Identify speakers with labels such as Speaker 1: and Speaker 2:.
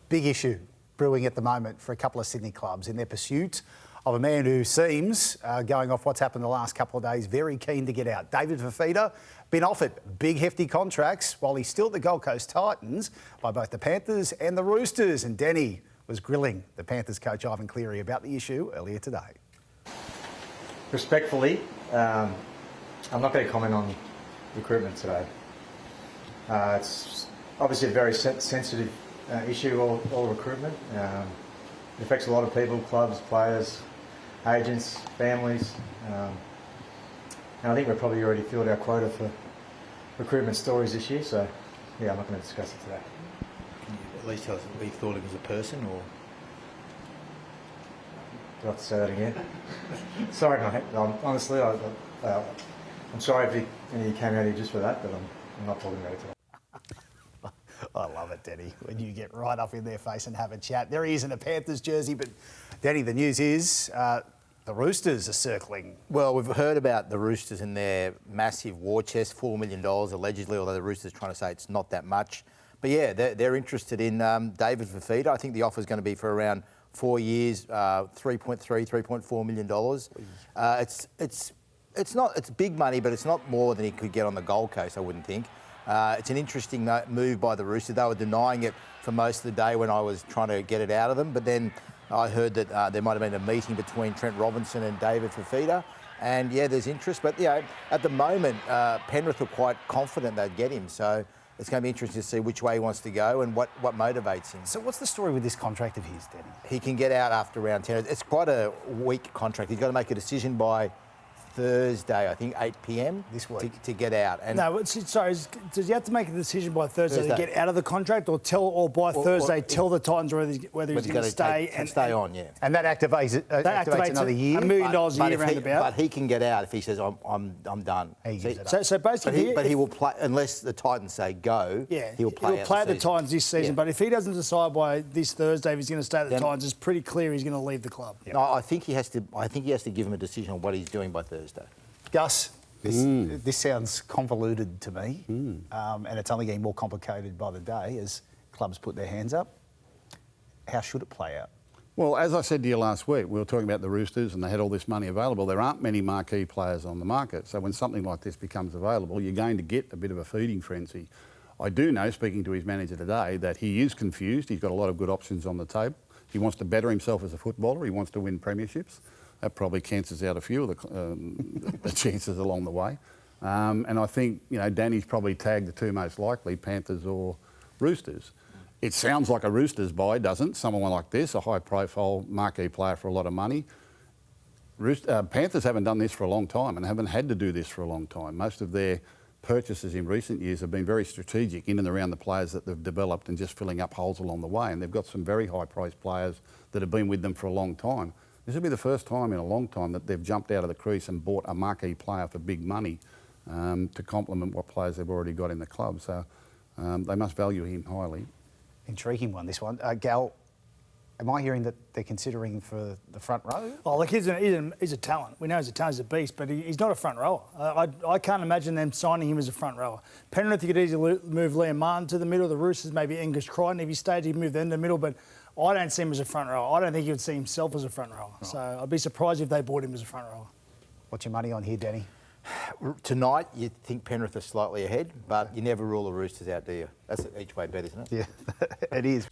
Speaker 1: Big issue brewing at the moment for a couple of Sydney clubs in their pursuit of a man who seems, going off what's happened the last couple of days, very keen to get out. David Fifita, been offered big hefty contracts while he's still at the Gold Coast Titans by both the Panthers and the Roosters. And Denny was grilling the Panthers coach Ivan Cleary about the issue earlier today.
Speaker 2: Respectfully, I'm not going to comment on recruitment today. It's obviously a very sensitive issue, all recruitment. It affects a lot of people, clubs, players, agents, families. And I think we've probably already filled our quota for recruitment stories this year, so yeah, I'm not going to discuss it today.
Speaker 3: Can you at least tell us what you thought of as a person, or...?
Speaker 2: Do I have to say that again? Sorry, mate. Honestly, I'm sorry if any of you came out here just for that, but I'm not talking about it today.
Speaker 1: I love it, Denny, when you get right up in their face and have a chat. There he is in a Panthers jersey, but Denny, the news is the Roosters are circling.
Speaker 3: Well, we've heard about the Roosters and their massive war chest, $4 million allegedly, although the Roosters are trying to say it's not that much. But yeah, they're interested in David Fifita. I think the offer is going to be for around 4 years, $3.4 million. It's big money, but it's not more than he could get on the Gold Coast, I wouldn't think. It's an interesting move by the Roosters. They were denying it for most of the day when I was trying to get it out of them. But then I heard that there might have been a meeting between Trent Robinson and David Fifita. And yeah, there's interest. But yeah, at the moment, Penrith are quite confident they'd get him. So it's going to be interesting to see which way he wants to go and what motivates him.
Speaker 1: So what's the story with this contract of his, Denny?
Speaker 3: He can get out after round 10. It's quite a weak contract. He's got to make a decision by Thursday, I think, 8 p.m.
Speaker 1: this week
Speaker 3: to get out. And
Speaker 4: no, sorry, does he have to make a decision by Thursday to get out of the contract, or by Thursday tell the Titans whether he's going to stay
Speaker 3: and stay on? Yeah,
Speaker 1: and that activates another year,
Speaker 4: $1 million a year roundabout.
Speaker 3: But he can get out if he says I'm done.
Speaker 4: So basically,
Speaker 3: but he will play unless the Titans say go.
Speaker 4: Yeah,
Speaker 3: he'll play
Speaker 4: at the Titans this season.
Speaker 3: Yeah.
Speaker 4: But if he doesn't decide by this Thursday if he's going to stay at the Titans, it's pretty clear he's going to leave the club.
Speaker 3: Yep. No, I think he has to give him a decision on what he's doing by Thursday.
Speaker 1: Gus, this sounds convoluted to me, and it's only getting more complicated by the day as clubs put their hands up. How should it play out?
Speaker 5: Well, as I said to you last week, we were talking about the Roosters and they had all this money available. There aren't many marquee players on the market, so when something like this becomes available, you're going to get a bit of a feeding frenzy. I do know, speaking to his manager today, that he is confused. He's got a lot of good options on the table. He wants to better himself as a footballer. He wants to win premierships. That probably cancels out a few of the chances along the way. And I think, Danny's probably tagged the two most likely, Panthers or Roosters. It sounds like a Roosters buy, doesn't? Someone like this, a high-profile marquee player for a lot of money. Panthers haven't done this for a long time and haven't had to do this for a long time. Most of their purchases in recent years have been very strategic in and around the players that they've developed and just filling up holes along the way. And they've got some very high-priced players that have been with them for a long time. This will be the first time in a long time that they've jumped out of the crease and bought a marquee player for big money to complement what players they've already got in the club. So they must value him highly.
Speaker 1: Intriguing one, this one. Gal, am I hearing that they're considering for the front row?
Speaker 4: Oh, look, he's a talent. We know he's a talent, he's a beast, but he's not a front rower. I can't imagine them signing him as a front rower. Penrith, you could easily move Liam Martin to the middle. The Roosters, maybe Angus Crichton. If he stayed, he'd move them to the middle, but I don't see him as a front rower. I don't think he would see himself as a front rower. Right. So I'd be surprised if they bought him as a front rower.
Speaker 1: What's your money on here, Denny?
Speaker 3: Tonight, you think Penrith are slightly ahead, but you never rule the Roosters out, do you? That's each way bet, isn't it?
Speaker 1: Yeah, it is.